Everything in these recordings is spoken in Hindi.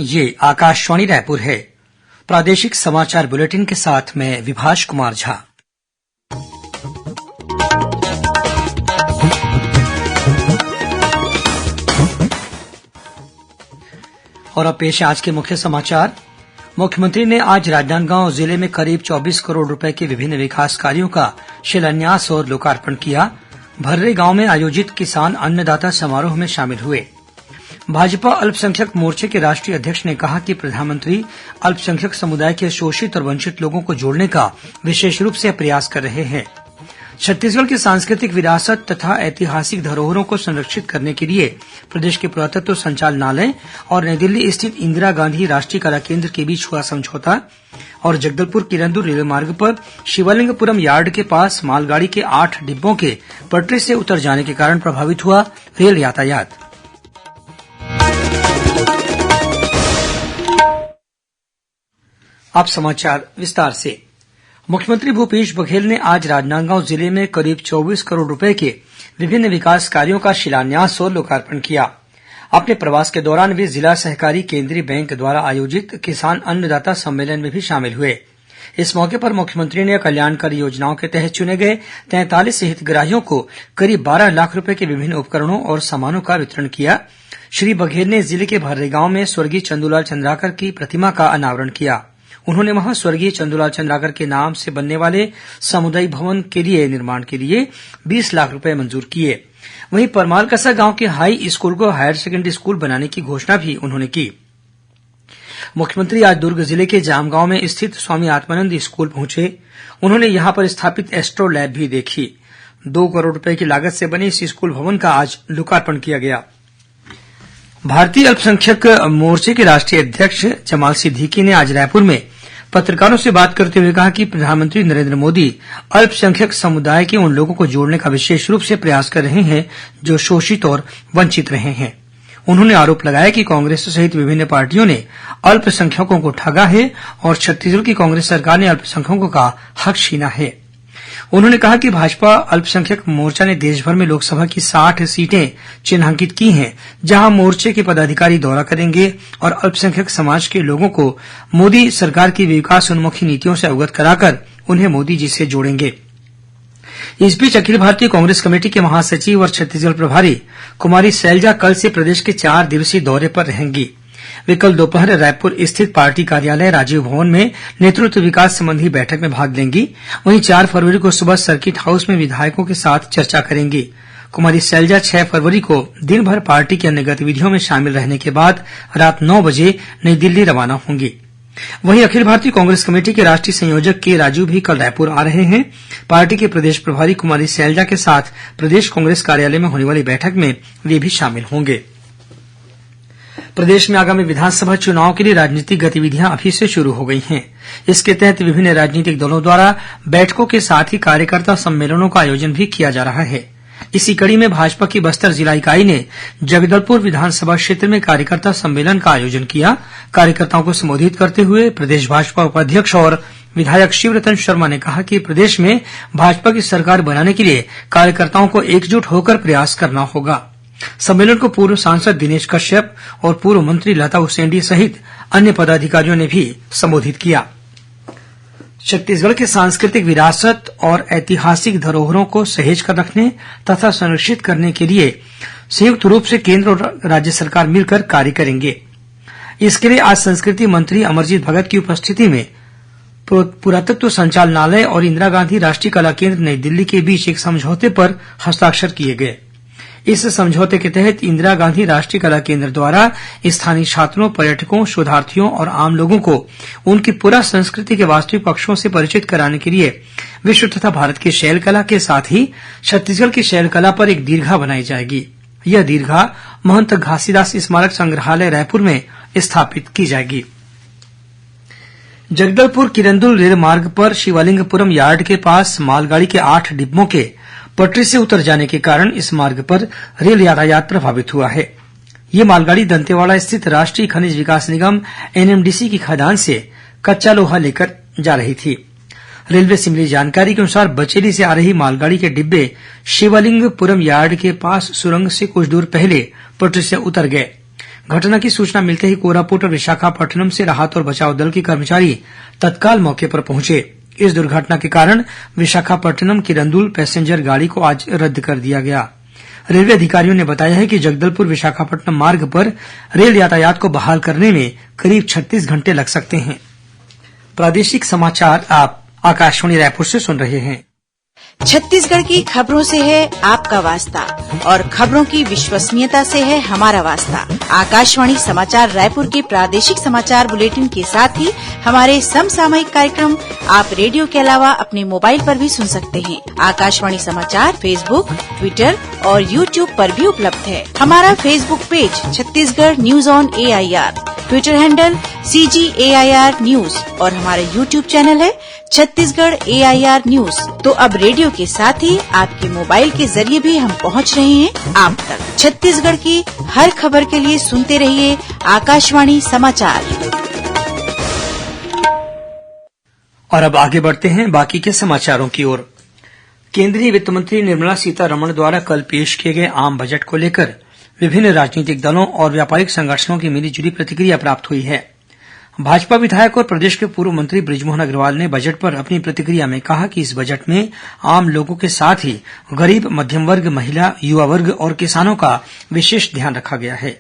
ये आकाशवाणी रायपुर है। प्रादेशिक समाचार बुलेटिन के साथ मैं विभाष कुमार झा। और अब पेश है आज के मुख्य समाचार। मुख्यमंत्री ने आज राजनांदगांव जिले में करीब 24 करोड़ रुपए के विभिन्न विकास कार्यों का शिलान्यास और लोकार्पण किया। भर्रे गांव में आयोजित किसान अन्नदाता समारोह में शामिल हुए। भाजपा अल्पसंख्यक मोर्चे के राष्ट्रीय अध्यक्ष ने कहा कि प्रधानमंत्री अल्पसंख्यक समुदाय के शोषित और वंचित लोगों को जोड़ने का विशेष रूप से प्रयास कर रहे हैं। छत्तीसगढ़ की सांस्कृतिक विरासत तथा ऐतिहासिक धरोहरों को संरक्षित करने के लिए प्रदेश के पुरातत्व संचालनालय और नई दिल्ली स्थित इंदिरा गांधी राष्ट्रीय कला केन्द्र के बीच हुआ समझौता। और जगदलपुर किरंदुल रेल मार्ग पर शिवलिंगपुरम यार्ड के पास मालगाड़ी के 8 डिब्बों के पटरी से उतर जाने के कारण प्रभावित हुआ रेल यातायात। अब समाचार विस्तार से। मुख्यमंत्री भूपेश बघेल ने आज राजनांदगांव जिले में करीब 24 करोड़ रुपए के विभिन्न विकास कार्यों का शिलान्यास और लोकार्पण किया। अपने प्रवास के दौरान वे जिला सहकारी केंद्रीय बैंक द्वारा आयोजित किसान अन्नदाता सम्मेलन में भी शामिल हुए। इस मौके पर मुख्यमंत्री ने कल्याणकारी योजनाओं के तहत चुने गए 43 हितग्राहियों को करीब 12 लाख रुपए के विभिन्न उपकरणों और सामानों का वितरण किया। श्री बघेल ने जिले के भर्रे गांव में स्वर्गीय चंदूलाल चंद्राकर की प्रतिमा का अनावरण किया। उन्होंने वहां स्वर्गीय चंदूलाल चंद्राकर के नाम से बनने वाले सामुदायिक भवन के निर्माण के लिए 20 लाख रुपए मंजूर किए। वहीं परमालकसा गांव के हाई स्कूल को हायर सेकेंडरी स्कूल बनाने की घोषणा भी उन्होंने की। मुख्यमंत्री आज दुर्ग जिले के जामगांव में स्थित स्वामी आत्मानंद स्कूल पहुंचे। उन्होंने यहां पर स्थापित एस्ट्रो लैब भी देखी। 2 करोड़ रुपए की लागत से बने इस स्कूल भवन का आज लोकार्पण किया गया। भारतीय अल्पसंख्यक मोर्चे के राष्ट्रीय अध्यक्ष जमाल सिद्दीकी ने आज रायपुर में पत्रकारों से बात करते हुए कहा कि प्रधानमंत्री नरेंद्र मोदी अल्पसंख्यक समुदाय के उन लोगों को जोड़ने का विशेष रूप से प्रयास कर रहे हैं जो शोषित और वंचित रहे हैं। उन्होंने आरोप लगाया कि कांग्रेस सहित विभिन्न पार्टियों ने अल्पसंख्यकों को ठगा है और छत्तीसगढ़ की कांग्रेस सरकार ने अल्पसंख्यकों का हक छीना है। उन्होंने कहा कि भाजपा अल्पसंख्यक मोर्चा ने देशभर में लोकसभा की 60 सीटें चिन्हांकित की हैं, जहां मोर्चे के पदाधिकारी दौरा करेंगे और अल्पसंख्यक समाज के लोगों को मोदी सरकार की विकासोन्मुखी नीतियों से अवगत कराकर उन्हें मोदी जी से जोड़ेंगे। इस बीच अखिल भारतीय कांग्रेस कमेटी के महासचिव और छत्तीसगढ़ प्रभारी कुमारी सैलजा कल से प्रदेश के 4 दिवसीय दौरे पर रहेंगी। वे कल दोपहर रायपुर स्थित पार्टी कार्यालय राजीव भवन में नेतृत्व विकास संबंधी बैठक में भाग लेंगी। वहीं 4 फरवरी को सुबह सर्किट हाउस में विधायकों के साथ चर्चा करेंगी। कुमारी सैलजा 6 फरवरी को दिन भर पार्टी की अन्य गतिविधियों में शामिल रहने के बाद रात 9 बजे नई दिल्ली रवाना होंगी। वहीं अखिल भारतीय कांग्रेस कमेटी के राष्ट्रीय संयोजक के राजू भी कल रायपुर आ रहे हैं। पार्टी के प्रदेश प्रभारी कुमारी सैलजा के साथ प्रदेश कांग्रेस कार्यालय में होने वाली बैठक में वे भी शामिल होंगे। प्रदेश में आगामी विधानसभा चुनाव के लिए राजनीतिक गतिविधियां अभी से शुरू हो गई हैं। इसके तहत विभिन्न राजनीतिक दलों द्वारा बैठकों के साथ ही कार्यकर्ता सम्मेलनों का आयोजन भी किया जा रहा है। इसी कड़ी में भाजपा की बस्तर जिला इकाई ने जगदलपुर विधानसभा क्षेत्र में कार्यकर्ता सम्मेलन का आयोजन किया। कार्यकर्ताओं को संबोधित करते हुए प्रदेश भाजपा उपाध्यक्ष और विधायक शिवरतन शर्मा ने कहा कि प्रदेश में भाजपा की सरकार बनाने के लिए कार्यकर्ताओं को एकजुट होकर प्रयास करना होगा। सम्मेलन को पूर्व सांसद दिनेश कश्यप और पूर्व मंत्री लता उसेंडी सहित अन्य पदाधिकारियों ने भी संबोधित किया। छत्तीसगढ़ की सांस्कृतिक विरासत और ऐतिहासिक धरोहरों को सहेज कर रखने तथा संरक्षित करने के लिए संयुक्त रूप से केंद्र और राज्य सरकार मिलकर कार्य करेंगे। इसके लिए आज संस्कृति मंत्री अमरजीत भगत की उपस्थिति में पुरातत्व संचालनालय और इंदिरा गांधी राष्ट्रीय कला केन्द्र नई दिल्ली के बीच एक समझौते पर हस्ताक्षर किए गए। इस समझौते के तहत इंदिरा गांधी राष्ट्रीय कला केन्द्र द्वारा स्थानीय छात्रों, पर्यटकों, शोधार्थियों और आम लोगों को उनकी पुरा संस्कृति के वास्तविक पक्षों से परिचित कराने के लिए विश्व तथा भारत की शैल कला के साथ ही छत्तीसगढ़ की शैल कला पर एक दीर्घा बनाई जाएगी। यह दीर्घा महंत घासीदास स्मारक संग्रहालय रायपुर में स्थापित की जाएगी। जगदलपुर किरंदुल रेल मार्ग पर शिवलिंगपुरम यार्ड के पास मालगाड़ी के 8 डिब्बों के पटरी से उतर जाने के कारण इस मार्ग पर रेल यातायात प्रभावित हुआ है। ये मालगाड़ी दंतेवाड़ा स्थित राष्ट्रीय खनिज विकास निगम एनएमडीसी की खदान से कच्चा लोहा लेकर जा रही थी। रेलवे से मिली जानकारी के अनुसार बचेली से आ रही मालगाड़ी के डिब्बे शिवलिंगपुरम यार्ड के पास सुरंग से कुछ दूर पहले पटरी से उतर गए। घटना की सूचना मिलते ही कोरापुट और विशाखापट्टनम से राहत और बचाव दल के कर्मचारी तत्काल मौके पर पहुंचे। इस दुर्घटना के कारण विशाखापट्टनम किरंदुल पैसेंजर गाड़ी को आज रद्द कर दिया गया। रेलवे अधिकारियों ने बताया है कि जगदलपुर विशाखापट्टनम मार्ग पर रेल यातायात को बहाल करने में करीब 36 घंटे लग सकते हैं। प्रादेशिक समाचार आप आकाशवाणी रायपुर से सुन रहे हैं। छत्तीसगढ़ की खबरों से है आपका वास्ता और खबरों की विश्वसनीयता से है हमारा वास्ता। आकाशवाणी समाचार रायपुर के प्रादेशिक समाचार बुलेटिन के साथ ही हमारे समसामयिक कार्यक्रम आप रेडियो के अलावा अपने मोबाइल पर भी सुन सकते हैं। आकाशवाणी समाचार फेसबुक, ट्विटर और यूट्यूब पर भी उपलब्ध है। हमारा Facebook page Chhattisgarh news on AIR, Twitter handle CGAIR news और हमारा यूट्यूब चैनल है छत्तीसगढ़ AIR न्यूज। तो अब रेडियो के साथ ही आपके मोबाइल के जरिए भी हम पहुंच रहे हैं आप तक। छत्तीसगढ़ की हर खबर के लिए सुनते रहिए आकाशवाणी समाचार। और अब आगे बढ़ते हैं बाकी के समाचारों की ओर। केंद्रीय वित्त मंत्री निर्मला सीतारमण द्वारा कल पेश किए गए आम बजट को लेकर विभिन्न राजनीतिक दलों और व्यापारिक संगठनों की मिलीजुली प्रतिक्रिया प्राप्त हुई है। भाजपा विधायक और प्रदेश के पूर्व मंत्री बृजमोहन अग्रवाल ने बजट पर अपनी प्रतिक्रिया में कहा कि इस बजट में आम लोगों के साथ ही गरीब, मध्यम वर्ग, महिला, युवा वर्ग और किसानों का विशेष ध्यान रखा गया है।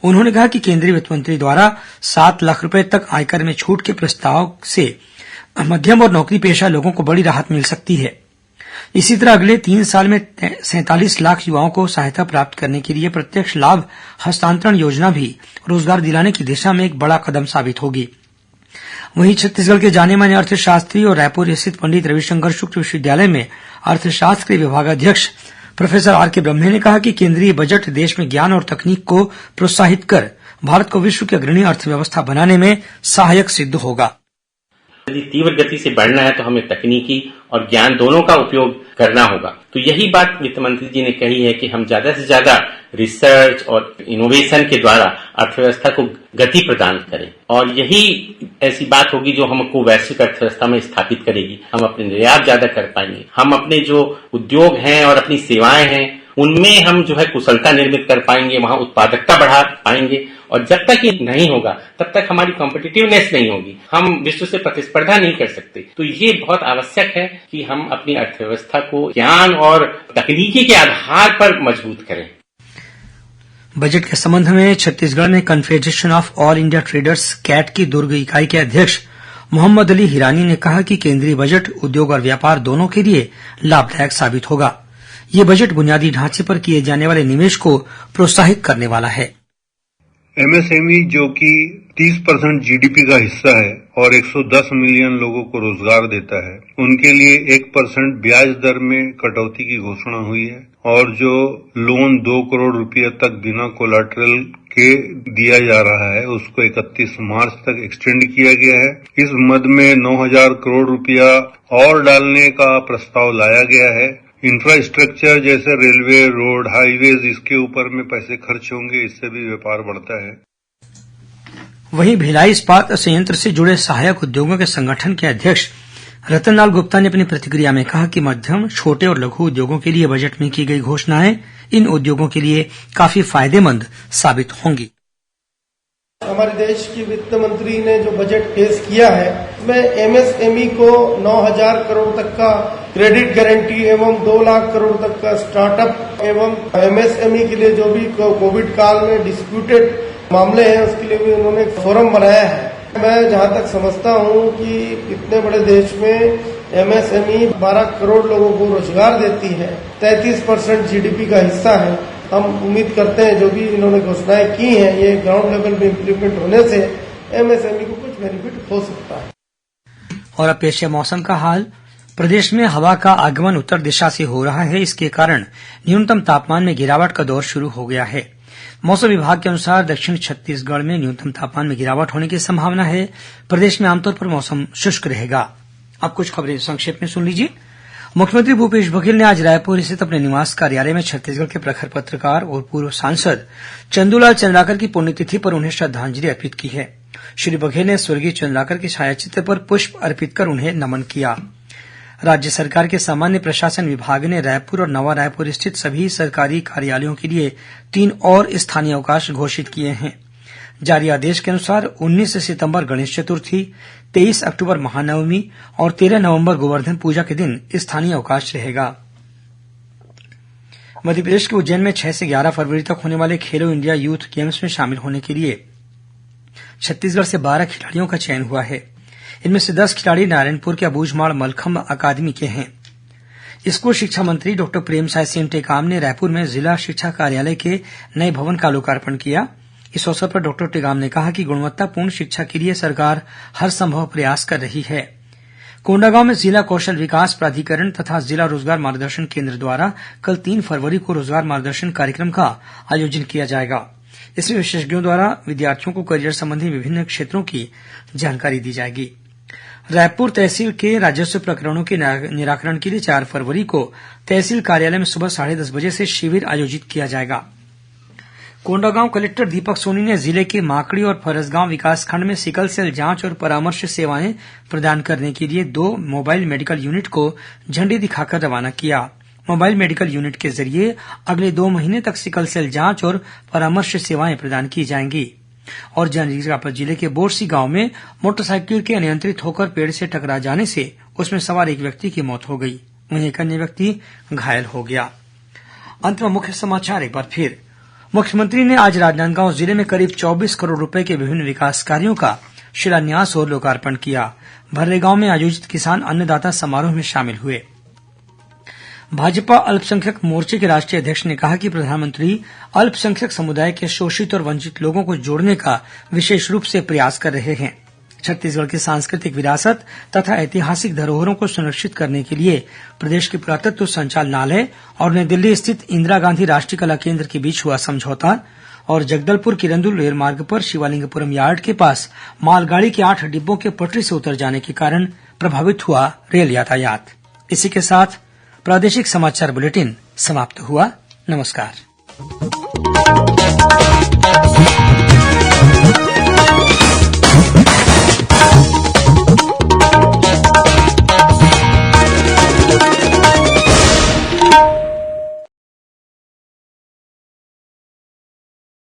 उन्होंने कहा कि केंद्रीय वित्त मंत्री द्वारा 7 लाख रुपए तक आयकर में छूट के प्रस्ताव से मध्यम और नौकरी पेशा लोगों को बड़ी राहत मिल सकती है। इसी तरह अगले 3 साल में 47 लाख युवाओं को सहायता प्राप्त करने के लिए प्रत्यक्ष लाभ हस्तांतरण योजना भी रोजगार दिलाने की दिशा में एक बड़ा कदम साबित होगी। वहीं छत्तीसगढ़ के जाने माने अर्थशास्त्री और रायपुर स्थित पंडित रविशंकर शुक्ल विश्वविद्यालय में अर्थशास्त्र के विभागाध्यक्ष प्रोफेसर R.K. ब्रह्मे ने कहा कि केंद्रीय बजट देश में ज्ञान और तकनीक को प्रोत्साहित कर भारत को विश्व की अग्रणी अर्थव्यवस्था बनाने में सहायक सिद्ध होगा। यदि तीव्र गति से बढ़ना है तो हमें तकनीकी और ज्ञान दोनों का उपयोग करना होगा। तो यही बात वित्त मंत्री जी ने कही है कि हम ज्यादा से ज्यादा रिसर्च और इनोवेशन के द्वारा अर्थव्यवस्था को गति प्रदान करें और यही ऐसी बात होगी जो हमको वैश्विक अर्थव्यवस्था में स्थापित करेगी। हम अपने निर्यात ज्यादा कर पाएंगे, हम अपने जो उद्योग हैं और अपनी सेवाएं हैं उनमें हम जो है कुशलता निर्मित कर पाएंगे, वहां उत्पादकता बढ़ा पाएंगे और जब तक ये नहीं होगा तब तक हमारी कॉम्पिटिटिवनेस नहीं होगी, हम विश्व से प्रतिस्पर्धा नहीं कर सकते। तो ये बहुत आवश्यक है कि हम अपनी अर्थव्यवस्था को ज्ञान और तकनीकी के आधार पर मजबूत करें। बजट के संबंध में छत्तीसगढ़ में confederation of all India traders CAT की दुर्ग इकाई के अध्यक्ष मोहम्मद अली हिरानी ने कहा कि केंद्रीय बजट उद्योग और व्यापार दोनों के लिए लाभदायक साबित होगा। ये बजट बुनियादी ढांचे पर किए जाने वाले निवेश को प्रोत्साहित करने वाला है। MSME जो कि 30% GDP का हिस्सा है और 110 मिलियन लोगों को रोजगार देता है, उनके लिए 1% ब्याज दर में कटौती की घोषणा हुई है और जो लोन 2 करोड़ रुपये तक बिना कोलैटरल के दिया जा रहा है उसको 31 मार्च तक एक्सटेंड किया गया है। इस मद में 9,000 करोड़ रुपया और डालने का प्रस्ताव लाया गया है। इंफ्रास्ट्रक्चर जैसे रेलवे, रोड, हाईवेज, इसके ऊपर में पैसे खर्च होंगे, इससे भी व्यापार बढ़ता है। वहीं भिलाई इस्पात संयंत्र से जुड़े सहायक उद्योगों के संगठन के अध्यक्ष रतनलाल गुप्ता ने अपनी प्रतिक्रिया में कहा कि मध्यम, छोटे और लघु उद्योगों के लिए बजट में की गई घोषणाएं इन उद्योगों के लिए काफी फायदेमंद साबित होंगी। हमारे देश की वित्त मंत्री ने जो बजट पेश किया है उसमें MSME को 9,000 करोड़ तक का क्रेडिट गारंटी एवं 2 लाख करोड़ तक का स्टार्टअप एवं MSME के लिए जो भी कोविड काल में डिस्प्यूटेड मामले हैं उसके लिए भी उन्होंने एक फोरम बनाया है। मैं जहां तक समझता हूं कि इतने बड़े देश में MSME 12 करोड़ लोगों को रोजगार देती है, 33% GDP का हिस्सा है। हम उम्मीद करते हैं जो भी इन्होंने घोषणाएं की हैं ये ग्राउंड लेवल पे इम्प्लीमेंट होने से MSME को कुछ बेनिफिट हो सकता है। और अब पेश है मौसम का हाल। प्रदेश में हवा का आगमन उत्तर दिशा से हो रहा है, इसके कारण न्यूनतम तापमान में गिरावट का दौर शुरू हो गया है। मौसम विभाग के अनुसार दक्षिण छत्तीसगढ़ में न्यूनतम तापमान में गिरावट होने की संभावना है। प्रदेश में आमतौर पर मौसम शुष्क रहेगा। अब कुछ खबरें संक्षेप में सुन लीजिए। मुख्यमंत्री भूपेश बघेल ने आज रायपुर स्थित अपने निवास कार्यालय में छत्तीसगढ़ के प्रखर पत्रकार और पूर्व सांसद चंदूलाल चंद्राकर की पुण्यतिथि पर उन्हें श्रद्धांजलि अर्पित की है। श्री बघेल ने स्वर्गीय चंद्राकर के छायाचित्र पर पुष्प अर्पित कर उन्हें नमन किया। राज्य सरकार के सामान्य प्रशासन विभाग ने रायपुर और नवा रायपुर स्थित सभी सरकारी कार्यालयों के लिए 3 और स्थानीय अवकाश घोषित किए हैं। जारी आदेश के अनुसार 19 सितंबर गणेश चतुर्थी, 23 अक्टूबर महानवमी और 13 नवंबर गोवर्धन पूजा के दिन स्थानीय अवकाश रहेगा। मध्यप्रदेश के उज्जैन में 6 से 11 फरवरी तक होने वाले खेलो इंडिया यूथ गेम्स में शामिल होने के लिए छत्तीसगढ़ से 12 खिलाड़ियों का चयन हुआ है। इनमें से 10 खिलाड़ी नारायणपुर के अबूझमाड़ मलखंभ अकादमी के हैं। स्कूल शिक्षा मंत्री डॉक्टर प्रेमसाय सिंह टेकाम ने रायपुर में जिला शिक्षा कार्यालय के नए भवन का लोकार्पण किया। इस अवसर पर डॉक्टर टेकाम ने कहा कि गुणवत्तापूर्ण शिक्षा के लिए सरकार हर संभव प्रयास कर रही है। कोंडागांव में जिला कौशल विकास प्राधिकरण तथा जिला रोजगार मार्गदर्शन केंद्र द्वारा कल 3 फरवरी को रोजगार मार्गदर्शन कार्यक्रम का आयोजन किया जाएगा। इसमें विशेषज्ञों द्वारा विद्यार्थियों को करियर संबंधी विभिन्न क्षेत्रों की जानकारी दी जाएगी। रायपुर तहसील के राजस्व प्रकरणों के निराकरण के लिए 4 फरवरी को तहसील कार्यालय में सुबह 10:30 बजे से शिविर आयोजित किया जाएगा। कोंडागांव कलेक्टर दीपक सोनी ने जिले के माकड़ी और फरसगांव विकासखंड में सिकल सेल जांच और परामर्श सेवाएं प्रदान करने के लिए 2 मोबाइल मेडिकल यूनिट को झंडी दिखाकर रवाना किया। मोबाइल मेडिकल यूनिट के जरिए अगले 2 महीने तक सिकल सेल जांच और परामर्श सेवाएं प्रदान की जाएंगी। और जांजगीर चांपा जिले के बोरसी गांव में मोटरसाइकिल के अनियंत्रित होकर पेड़ से टकरा जाने से उसमें सवार एक व्यक्ति की मौत हो गई, वहीं एक अन्य व्यक्ति घायल हो गया। अंत में मुख्य समाचार एक बार फिर। मुख्यमंत्री ने आज राजनांदगांव जिले में करीब 24 करोड़ रुपए के विभिन्न विकास कार्यों का शिलान्यास और लोकार्पण किया। भर्रेगांव में आयोजित किसान अन्नदाता समारोह में शामिल हुए। भाजपा अल्पसंख्यक मोर्चे के राष्ट्रीय अध्यक्ष ने कहा कि प्रधानमंत्री अल्पसंख्यक समुदाय के शोषित और वंचित लोगों को जोड़ने का विशेष रूप से प्रयास कर रहे हैं। छत्तीसगढ़ की सांस्कृतिक विरासत तथा ऐतिहासिक धरोहरों को संरक्षित करने के लिए प्रदेश के पुरातत्व संचालनालय और नई दिल्ली स्थित इंदिरा गांधी राष्ट्रीय कला केंद्र के बीच हुआ समझौता और जगदलपुर किरंदुल रेलमार्ग पर शिवालिंगपुरम यार्ड के पास मालगाड़ी के 8 डिब्बों के पटरी से उतर जाने के कारण प्रभावित हुआ रेल यातायात। इसी के साथ प्रादेशिक समाचार बुलेटिन समाप्त हुआ। नमस्कार।